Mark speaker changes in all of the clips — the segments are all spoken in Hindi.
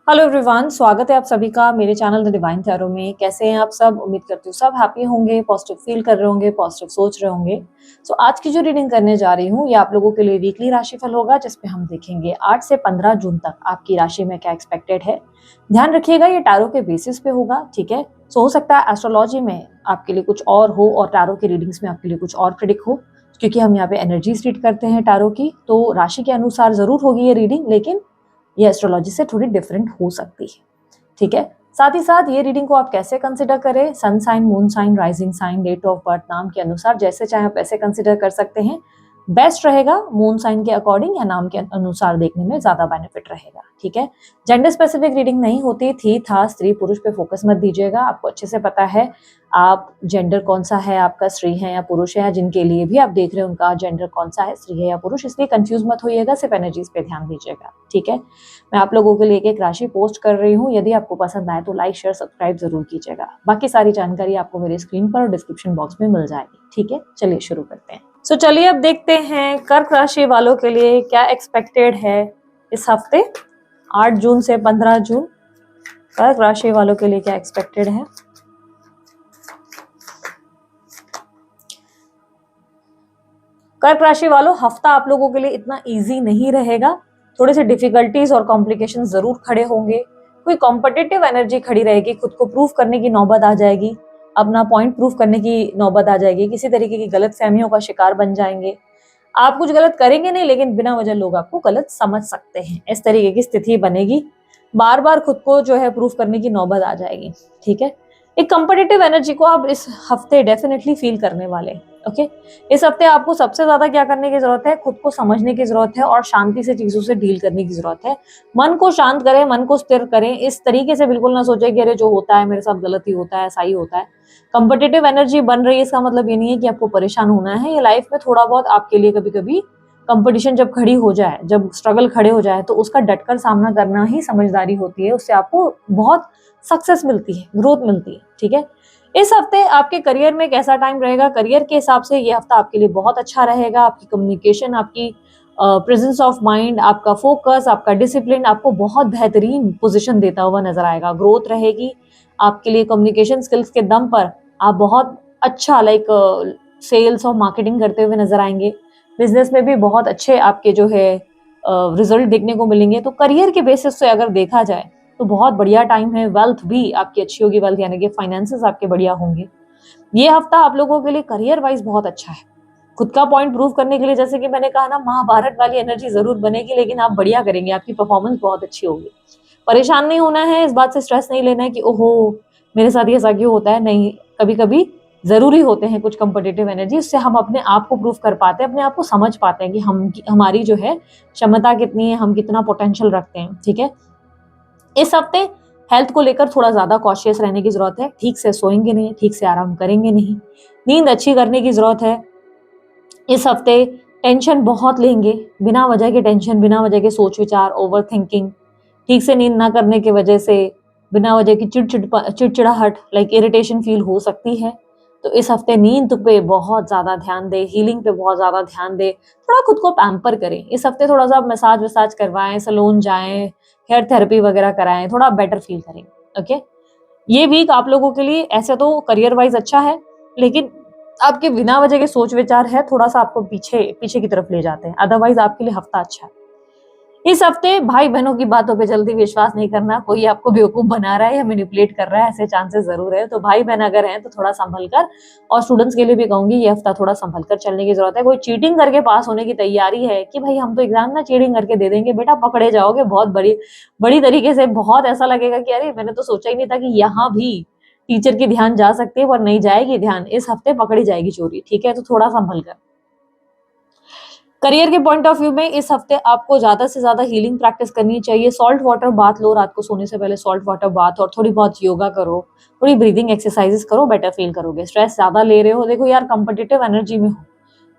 Speaker 1: हेलो एवरीवन, स्वागत है आप सभी का मेरे चैनल द डिवाइन टैरो में। कैसे हैं आप सब? उम्मीद करती हूँ सब हैप्पी होंगे, पॉजिटिव फील कर रहे होंगे, पॉजिटिव सोच रहे होंगे। आज की जो रीडिंग करने जा रही हूँ ये आप लोगों के लिए वीकली राशिफल होगा, जिसपे हम देखेंगे 8 से 15 जून तक आपकी राशि में क्या एक्सपेक्टेड है। ध्यान रखिएगा ये टैरो के बेसिस पे होगा, ठीक है। हो सकता है एस्ट्रोलॉजी में आपके लिए कुछ और हो और टैरो की रीडिंग्स में आपके लिए कुछ और प्रिडिक्ट हो, क्योंकि हम यहाँ पे एनर्जीज रीड करते हैं टैरो की। तो राशि के अनुसार जरूर होगी ये रीडिंग, लेकिन ये एस्ट्रोलॉजी से थोड़ी डिफरेंट हो सकती है, ठीक है। साथ ही साथ ये रीडिंग को आप कैसे कंसिडर करें, sun sign, moon sign, rising sign, date of birth, नाम के अनुसार जैसे चाहे आप ऐसे कंसिडर कर सकते हैं। बेस्ट रहेगा मून साइन के अकॉर्डिंग या नाम के अनुसार देखने में ज्यादा बेनिफिट रहेगा, ठीक है। जेंडर स्पेसिफिक रीडिंग नहीं होती, थी था स्त्री पुरुष पे फोकस मत दीजिएगा। आपको अच्छे से पता है आप जेंडर कौन सा है, आपका स्त्री है या पुरुष है, जिनके लिए भी आप देख रहे हैं उनका जेंडर कौन सा है, स्त्री है या पुरुष, इसलिए कंफ्यूज मत होइएगा, सिर्फ एनर्जीज पे ध्यान दीजिएगा, ठीक है। मैं आप लोगों के लिए एक राशि पोस्ट कर रही हूँ, यदि आपको पसंद आए तो लाइक शेयर सब्सक्राइब जरूर कीजिएगा। बाकी सारी जानकारी आपको मेरे स्क्रीन पर और डिस्क्रिप्शन बॉक्स में मिल जाएगी, ठीक है। चलिए शुरू करते हैं। चलिए अब देखते हैं कर्क राशि वालों के लिए क्या एक्सपेक्टेड है इस हफ्ते 8 जून से 15 जून। कर्क राशि वालों के लिए क्या एक्सपेक्टेड है। कर्क राशि वालों, हफ्ता आप लोगों के लिए इतना इजी नहीं रहेगा, थोड़े से डिफिकल्टीज और कॉम्प्लिकेशन जरूर खड़े होंगे। कोई कॉम्पिटिटिव एनर्जी खड़ी रहेगी, खुद को प्रूव करने की नौबत आ जाएगी, अपना पॉइंट प्रूव करने की नौबत आ जाएगी, किसी तरीके की गलत फहमियों का शिकार बन जाएंगे। आप कुछ गलत करेंगे नहीं, लेकिन बिना वजह लोग आपको गलत समझ सकते हैं, इस तरीके की स्थिति बनेगी। बार बार खुद को जो है प्रूफ करने की नौबत आ जाएगी, ठीक है। एक कंपेटिटिव एनर्जी को आप इस हफ्ते डेफिनेटली फील करने वाले, ओके। इस हफ्ते आपको सबसे ज्यादा क्या करने की जरूरत है, खुद को समझने की जरूरत है और शांति से चीजों से डील करने की जरूरत है। मन को शांत करें, मन को स्थिर करें, इस तरीके से बिल्कुल ना सोचे कि अरे जो होता है मेरे साथ गलत ही होता है, ऐसा ही होता है। कंपेटिटिव एनर्जी बन रही है, इसका मतलब ये नहीं है कि आपको परेशान होना है। ये लाइफ में थोड़ा बहुत आपके लिए कभी कभी कंपटीशन जब खड़ी हो जाए, जब स्ट्रगल खड़े हो जाए, तो उसका डटकर सामना करना ही समझदारी होती है। उससे आपको बहुत सक्सेस मिलती है, ग्रोथ मिलती है, ठीक है। इस हफ्ते आपके करियर में कैसा टाइम रहेगा, करियर के हिसाब से ये हफ्ता आपके लिए बहुत अच्छा रहेगा। आपकी कम्युनिकेशन, आपकी प्रेजेंस ऑफ माइंड, आपका फोकस, आपका डिसिप्लिन आपको बहुत बेहतरीन पोजीशन देता हुआ नजर आएगा। ग्रोथ रहेगी आपके लिए कम्युनिकेशन स्किल्स के दम पर। आप बहुत अच्छा सेल्स और मार्केटिंग करते हुए नजर आएंगे। बिजनेस में भी बहुत अच्छे आपके जो है रिजल्ट देखने को मिलेंगे। तो करियर के बेसिस से अगर देखा जाए तो बहुत बढ़िया टाइम है। वेल्थ भी आपकी अच्छी होगी, वेल्थ यानी कि फाइनेंसेस आपके बढ़िया होंगे। ये हफ्ता आप लोगों के लिए करियर वाइज बहुत अच्छा है। खुद का पॉइंट प्रूव करने के लिए, जैसे कि मैंने कहा ना, महाभारत वाली एनर्जी जरूर बनेगी, लेकिन आप बढ़िया करेंगे, आपकी परफॉर्मेंस बहुत अच्छी होगी। परेशान नहीं होना है, इस बात से स्ट्रेस नहीं लेना है कि ओहो मेरे साथ ये ऐसा क्यों होता है। नहीं, कभी कभी जरूरी होते हैं कुछ कंपिटिटिव एनर्जी, उससे हम अपने आप को प्रूव कर पाते हैं, अपने आप को समझ पाते हैं कि हमारी जो है क्षमता कितनी है, हम कितना पोटेंशियल रखते हैं, ठीक है। इस हफ्ते हेल्थ को लेकर थोड़ा ज्यादा कॉशियस रहने की जरूरत है। ठीक से सोएंगे नहीं, ठीक से आराम करेंगे नहीं, नींद अच्छी करने की जरूरत है। इस हफ्ते टेंशन बहुत लेंगे, बिना वजह के टेंशन, बिना वजह के सोच विचार, ओवर थिंकिंग, ठीक से नींद ना करने की वजह से बिना वजह की चिड़चिड़ाहट, इरिटेशन फील हो सकती है। तो इस हफ्ते नींद पे बहुत ज्यादा ध्यान दे, हीलिंग पे बहुत ज्यादा ध्यान दे, थोड़ा खुद को पैम्पर करें। इस हफ्ते थोड़ा सा मसाज वसाज करवाएं, सैलून जाएं, हेयर थेरेपी वगैरह कराएं, थोड़ा बेटर फील करें, ओके। ये वीक आप लोगों के लिए ऐसे तो करियर वाइज अच्छा है, लेकिन आपके बिना वजह के सोच विचार है थोड़ा सा आपको पीछे पीछे की तरफ ले जाते हैं। अदरवाइज आपके लिए हफ्ता अच्छा है। इस हफ्ते भाई बहनों की बातों पे जल्दी विश्वास नहीं करना, कोई आपको बेवकूफ बना रहा है या मैनिपुलेट कर रहा है, ऐसे चांसेस जरूर है। तो भाई बहन अगर हैं तो थोड़ा संभल कर, और स्टूडेंट्स के लिए भी कहूंगी ये हफ्ता थोड़ा संभल कर चलने की जरूरत है। कोई चीटिंग करके पास होने की तैयारी है कि भाई हम तो एग्जाम ना चीटिंग करके दे देंगे, बेटा पकड़े जाओगे बहुत बड़ी बड़ी तरीके से। बहुत ऐसा लगेगा कि अरे मैंने तो सोचा ही नहीं था कि यहाँ भी टीचर की ध्यान जा सकती है, पर नहीं जाएगी ध्यान, इस हफ्ते पकड़ी जाएगी चोरी, ठीक है। तो थोड़ा संभल कर। करियर के पॉइंट ऑफ व्यू में इस हफ्ते आपको ज्यादा से ज्यादा हीलिंग प्रैक्टिस करनी चाहिए। सॉल्ट वाटर बाथ लो, रात को सोने से पहले सॉल्ट वाटर बाथ, और थोड़ी बहुत योगा करो, थोड़ी ब्रीदिंग एक्सरसाइजेस करो, बेटर फील करोगे। स्ट्रेस ज्यादा ले रहे हो, देखो यार कंपिटिटिव एनर्जी में हो,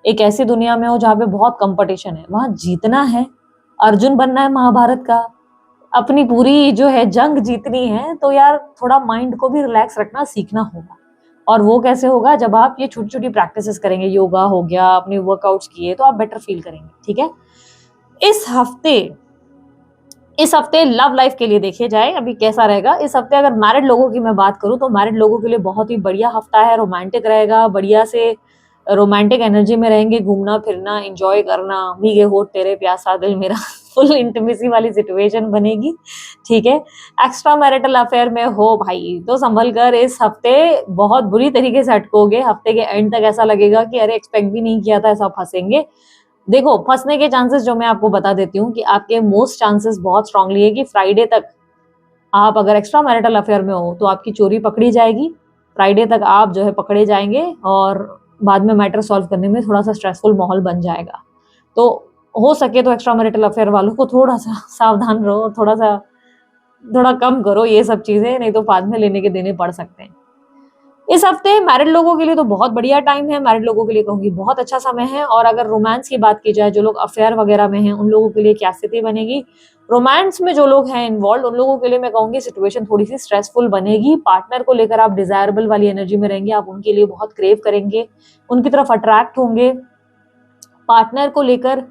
Speaker 1: एक ऐसी दुनिया में हो जहाँ पे बहुत कंपटीशन है, वहां जीतना है, अर्जुन बनना है महाभारत का, अपनी पूरी जो है जंग जीतनी है, तो यार थोड़ा माइंड को भी रिलैक्स रखना सीखना होगा। और वो कैसे होगा, जब आप ये छोटी छोटी प्रैक्टिसेस करेंगे, योगा हो गया, अपने वर्कआउट्स किए, तो आप बेटर फील करेंगे, ठीक है। इस हफ्ते इस हफ्ते लव लाइफ के लिए देखे जाए अभी कैसा रहेगा। इस हफ्ते अगर मैरिड लोगों की मैं बात करूं तो मैरिड लोगों के लिए बहुत ही बढ़िया हफ्ता है, रोमांटिक रहेगा, बढ़िया से रोमांटिक एनर्जी में रहेंगे, घूमना फिरना एंजॉय करना, भीगे होठ तेरे प्यासा दिल मेरा फुल इंटीमेसी वाली सिचुएशन बनेगी, ठीक है। एक्स्ट्रा मैरिटल अफेयर में हो भाई तो संभल कर, इस हफ्ते बहुत बुरी तरीके से अटकोगे। हफ्ते के एंड तक ऐसा लगेगा कि अरे एक्सपेक्ट भी नहीं किया था, ऐसा फंसेंगे। देखो फंसने के चांसेस जो मैं आपको बता देती हूँ कि आपके मोस्ट चांसेस बहुत स्ट्रांगली है कि फ्राइडे तक आप अगर एक्स्ट्रा मैरिटल अफेयर में हो तो आपकी चोरी पकड़ी जाएगी। फ्राइडे तक आप जो है पकड़े जाएंगे और बाद में मैटर सॉल्व करने में थोड़ा सा स्ट्रेसफुल माहौल बन जाएगा। तो हो सके तो एक्स्ट्रा मैरिटल अफेयर वालों को थोड़ा सा सावधान रहो, थोड़ा कम करो ये सब चीजें, नहीं तो बाद में लेने के देने पड़ सकते हैं। इस हफ्ते मैरिड लोगों के लिए तो बहुत बढ़िया टाइम है, मैरिड लोगों के लिए कहूंगी बहुत अच्छा समय है। और अगर रोमांस की बात की जाए, जो लोग अफेयर वगैरह में हैं उन लोगों के लिए क्या स्थिति बनेगी, रोमांस में जो लोग हैं इन्वॉल्व उन लोगों के लिए मैं कहूंगी सिचुएशन थोड़ी सी स्ट्रेसफुल बनेगी। पार्टनर को लेकर आप डिजायरेबल वाली एनर्जी में रहेंगे, आप उनके लिए बहुत क्रेव करेंगे, उनकी तरफ अट्रैक्ट होंगे। पार्टनर को लेकर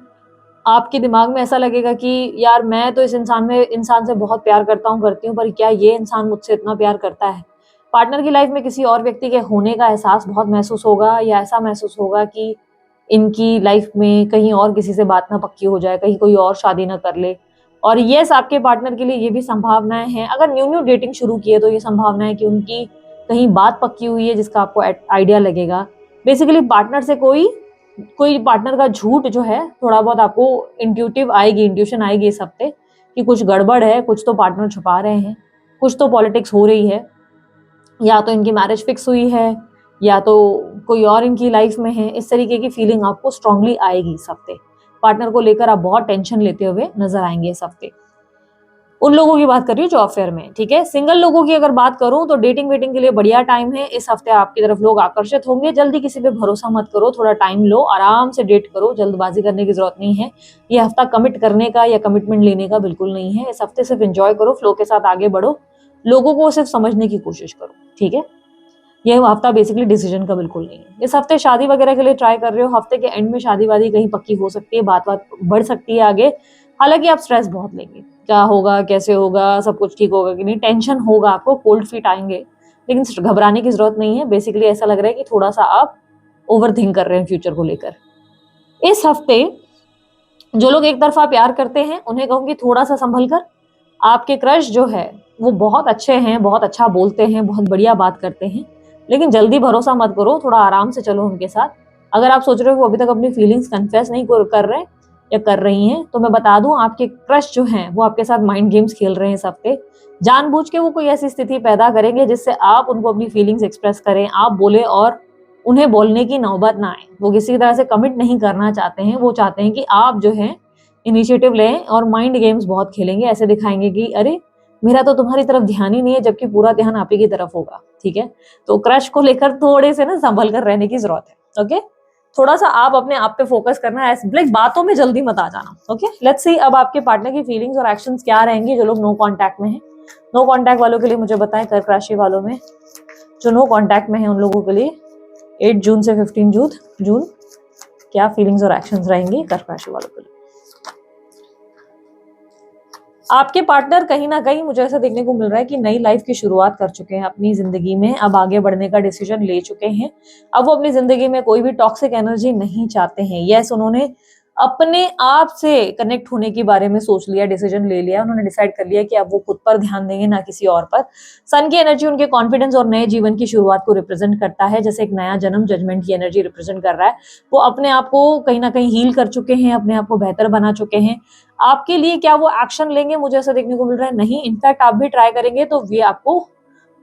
Speaker 1: आपके दिमाग में ऐसा लगेगा कि यार मैं तो इस इंसान से बहुत प्यार करती हूँ, पर क्या ये इंसान मुझसे इतना प्यार करता है। पार्टनर की लाइफ में किसी और व्यक्ति के होने का एहसास बहुत महसूस होगा, या ऐसा महसूस होगा कि इनकी लाइफ में कहीं और किसी से बात ना पक्की हो जाए, कहीं कोई और शादी ना कर ले। और यस, आपके पार्टनर के लिए ये भी संभावनाएं हैं, अगर न्यू न्यू डेटिंग शुरू की है तो ये संभावना है कि उनकी कहीं बात पक्की हुई है जिसका आपको आइडिया लगेगा। बेसिकली पार्टनर से कोई पार्टनर का झूठ जो है थोड़ा बहुत आपको इंट्यूशन आएगी इस हफ्ते कि कुछ गड़बड़ है, कुछ तो पार्टनर छुपा रहे हैं, कुछ तो पॉलिटिक्स हो रही है, या तो इनकी मैरिज फिक्स हुई है या तो कोई और इनकी लाइफ में है। इस तरीके की फीलिंग आपको स्ट्रांगली आएगी इस हफ्ते। पार्टनर को लेकर आप बहुत टेंशन लेते हुए नजर आएंगे इस हफ्ते। उन लोगों की बात कर रही हूँ जो अफेयर में, ठीक है। सिंगल लोगों की अगर बात करूं तो डेटिंग वेटिंग के लिए बढ़िया टाइम है। इस हफ्ते आपकी तरफ लोग आकर्षित होंगे। जल्दी किसी पे भरोसा मत करो, थोड़ा टाइम लो, आराम से डेट करो, जल्दबाजी करने की जरूरत नहीं है। ये हफ्ता कमिट करने का या कमिटमेंट लेने का बिल्कुल नहीं है। इस हफ्ते सिर्फ एंजॉय करो, फ्लो के साथ आगे बढ़ो, लोगों को सिर्फ समझने की कोशिश करो, ठीक है। यह हफ्ता बेसिकली डिसीजन का बिल्कुल नहीं है। इस हफ्ते शादी वगैरह के लिए ट्राई कर रहे हो, हफ्ते के एंड में शादी वादी कहीं पक्की हो सकती है, बात बढ़ सकती है आगे। हालांकि आप स्ट्रेस बहुत लेंगे, क्या होगा, कैसे होगा, सब कुछ ठीक होगा कि नहीं, टेंशन होगा, आपको कोल्ड फीट आएंगे, लेकिन घबराने की जरूरत नहीं है। बेसिकली ऐसा लग रहा है कि थोड़ा सा आप ओवर थिंक कर रहे हैं फ्यूचर को लेकर। इस हफ्ते जो लोग एक तरफा प्यार करते हैं उन्हें कहूंगी थोड़ा सा संभल कर। आपके क्रश जो है वो बहुत अच्छे हैं, बहुत अच्छा बोलते हैं, बहुत बढ़िया बात करते हैं, लेकिन जल्दी भरोसा मत करो, थोड़ा आराम से चलो उनके साथ। अगर आप सोच रहे हो वो अभी तक अपनी फीलिंग्स कन्फेस नहीं कर रहे या कर रही हैं, तो मैं बता दूं आपके क्रश जो हैं वो आपके साथ माइंड गेम्स खेल रहे हैं इस हफ्ते। जानबूझ के वो कोई ऐसी स्थिति पैदा करेंगे जिससे आप उनको अपनी फीलिंग्स एक्सप्रेस करें, आप बोले और उन्हें बोलने की नौबत ना आए। वो किसी तरह से कमिट नहीं करना चाहते हैं, वो चाहते हैं कि आप जो है इनिशिएटिव लें और माइंड गेम्स बहुत खेलेंगे, ऐसे दिखाएंगे कि अरे मेरा तो तुम्हारी तरफ ध्यान ही नहीं है, जबकि पूरा ध्यान आप ही की तरफ होगा, ठीक है। तो क्रश को लेकर थोड़े से ना संभल कर रहने की जरूरत है, ओके। थोड़ा सा आप अपने आप पे फोकस करना है, लाइक बातों में जल्दी मत आ जाना, ओके। लेट्स सी अब आपके पार्टनर की फीलिंग्स और एक्शंस क्या रहेंगी जो लोग नो कांटेक्ट में हैं। नो कांटेक्ट वालों के लिए मुझे बताएं, कर्क राशि वालों में जो नो कांटेक्ट में है उन लोगों के लिए 8 जून से 15 जून क्या फीलिंग्स और एक्शंस रहेंगे कर्क राशि वालों के लिए। आपके पार्टनर कहीं ना कहीं मुझे ऐसा देखने को मिल रहा है कि नई लाइफ की शुरुआत कर चुके हैं अपनी जिंदगी में, अब आगे बढ़ने का डिसीजन ले चुके हैं। अब वो अपनी जिंदगी में कोई भी टॉक्सिक एनर्जी नहीं चाहते हैं। यस, उन्होंने अपने आप से कनेक्ट होने के बारे में सोच लिया, डिसीजन ले लिया, उन्होंने डिसाइड कर लिया कि अब वो खुद पर ध्यान देंगे ना किसी और पर। सन की एनर्जी उनके कॉन्फिडेंस और नए जीवन की शुरुआत को रिप्रेजेंट करता है, जैसे एक नया जन्म, जजमेंट की एनर्जी रिप्रेजेंट कर रहा है। वो अपने आप को कहीं ना कहीं हील कर चुके हैं, अपने आप को बेहतर बना चुके हैं। आपके लिए क्या वो एक्शन लेंगे, मुझे ऐसा देखने को मिल रहा है नहीं। इनफैक्ट आप भी ट्राई करेंगे तो ये आपको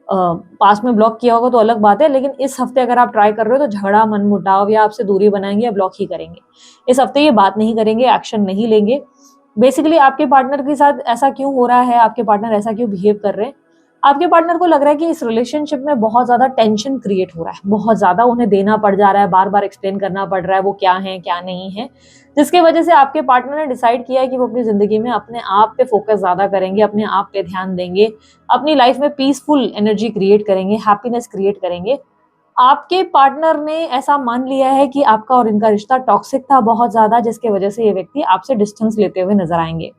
Speaker 1: पास में ब्लॉक किया होगा तो अलग बात है, लेकिन इस हफ्ते अगर आप ट्राई कर रहे हो तो झगड़ा, मनमुटाव या आपसे दूरी बनाएंगे या ब्लॉक ही करेंगे। इस हफ्ते ये बात नहीं करेंगे, एक्शन नहीं लेंगे। बेसिकली आपके पार्टनर के साथ ऐसा क्यों हो रहा है, आपके पार्टनर ऐसा क्यों बिहेव कर रहे हैं, आपके पार्टनर को लग रहा है कि इस रिलेशनशिप में बहुत ज्यादा टेंशन क्रिएट हो रहा है, बहुत ज्यादा उन्हें देना पड़ जा रहा है, बार बार एक्सप्लेन करना पड़ रहा है वो क्या है क्या नहीं है, जिसकी वजह से आपके पार्टनर ने डिसाइड किया है कि वो अपनी जिंदगी में अपने आप पे फोकस ज्यादा करेंगे, अपने आप पे ध्यान देंगे, अपनी लाइफ में पीसफुल एनर्जी क्रिएट करेंगे, हैप्पीनेस क्रिएट करेंगे। आपके पार्टनर ने ऐसा मान लिया है कि आपका और इनका रिश्ता टॉक्सिक था बहुत ज्यादा, जिसकी वजह से ये व्यक्ति आपसे डिस्टेंस लेते हुए नजर आएंगे।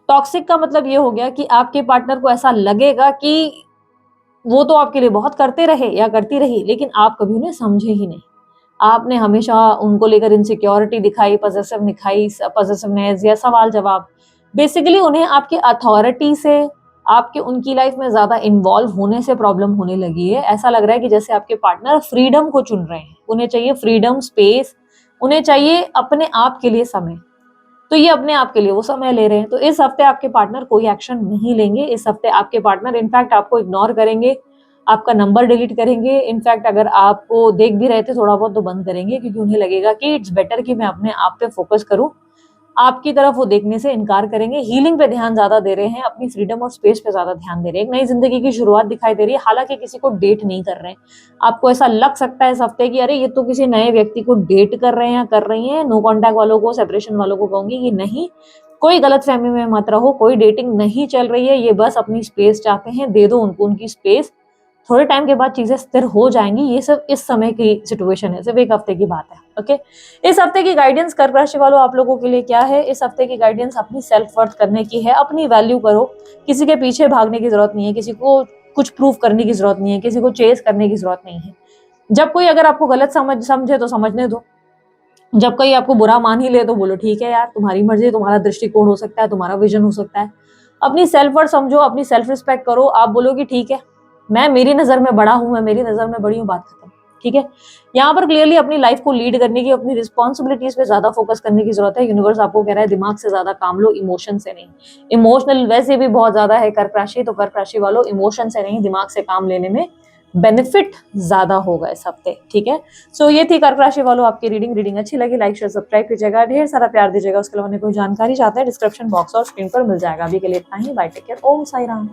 Speaker 1: टॉक्सिक का मतलब ये हो गया कि आपके पार्टनर को ऐसा लगेगा कि वो तो आपके लिए बहुत करते रहे या करती रही, लेकिन आप कभी उन्हें समझे ही नहीं। आपने हमेशा उनको लेकर इनसिक्योरिटी दिखाई, पजेसिवनेस या सवाल जवाब। बेसिकली उन्हें आपकी अथॉरिटी से, आपके उनकी लाइफ में ज्यादा इन्वॉल्व होने से प्रॉब्लम होने लगी है। ऐसा लग रहा है कि जैसे आपके पार्टनर फ्रीडम को चुन रहे हैं, उन्हें चाहिए फ्रीडम, स्पेस, उन्हें चाहिए अपने आप के लिए समय। तो ये अपने आप के लिए वो समय ले रहे हैं। तो इस हफ्ते आपके पार्टनर कोई एक्शन नहीं लेंगे। इस हफ्ते आपके पार्टनर इनफैक्ट आपको इग्नोर करेंगे, आपका नंबर डिलीट करेंगे। इनफैक्ट अगर आपको देख भी रहे थे थोड़ा बहुत तो बंद करेंगे, क्योंकि उन्हें लगेगा कि इट्स बेटर कि मैं अपने आप पे फोकस करूं। आपकी तरफ वो देखने से इनकार करेंगे। हीलिंग पे ध्यान ज्यादा दे रहे हैं, अपनी फ्रीडम और स्पेस पे ज्यादा ध्यान दे रहे हैं। एक नई जिंदगी की शुरुआत दिखाई दे रही है, हालांकि किसी को डेट नहीं कर रहे हैं। आपको ऐसा लग सकता है इस हफ्ते कि अरे ये तो किसी नए व्यक्ति को डेट कर रहे हैं या कर रही हैं। नो कॉन्टैक्ट वालों को, सेपरेशन वालों को कहूंगी कि नहीं, कोई गलतफहमी में मत रहो, कोई डेटिंग नहीं चल रही है। ये बस अपनी स्पेस चाहते हैं, दे दो उनको उनकी स्पेस। थोड़े टाइम के बाद चीजें स्थिर हो जाएंगी। ये सब इस समय की सिचुएशन है, सिर्फ एक हफ्ते की बात है। ओके, इस हफ्ते की गाइडेंस कर्क राशि वालों आप लोगों के लिए क्या है? इस हफ्ते की गाइडेंस अपनी सेल्फ वर्थ करने की है, अपनी वैल्यू करो। किसी के पीछे भागने की जरूरत नहीं है, किसी को कुछ प्रूव करने की जरूरत नहीं है, किसी को चेस करने की जरूरत नहीं है। जब कोई अगर आपको गलत समझे तो समझने दो। जब कोई आपको बुरा मान ही ले तो बोलो ठीक है यार, तुम्हारी मर्जी, तुम्हारा दृष्टिकोण हो सकता है, तुम्हारा विजन हो सकता है। अपनी सेल्फ वर्थ समझो, अपनी सेल्फ रिस्पेक्ट करो। आप बोलो कि ठीक है, मैं मेरी नजर में बड़ा हूं, मैं मेरी नजर में बड़ी हूँ, बात खत्म। ठीक है, यहाँ पर क्लियरली अपनी लाइफ को लीड करने की, अपनी रिस्पॉन्सिबिलिटीज पे ज्यादा फोकस करने की जरूरत है। यूनिवर्स आपको कह रहा है दिमाग से ज्यादा काम लो, इमोशन से नहीं। इमोशनल वैसे भी बहुत ज्यादा है कर्क राशि, तो कर्क राशि वालों इमोशन से नहीं, दिमाग से काम लेने में बेनिफिट ज्यादा होगा इस हफ्ते। ठीक है, सो ये थी कर्क राशि वालों आपकी रीडिंग अच्छी लगी लाइक शेयर सब्सक्राइब कीजिएगा, ढेर सारा प्यार दीजिएगा। उसके अलावा कोई जानकारी चाहते हैं डिस्क्रिप्शन बॉक्स और स्क्रीन पर मिल जाएगा। अभी के लिए इतना ही, बाय, टेक केयर, ओम साई राम।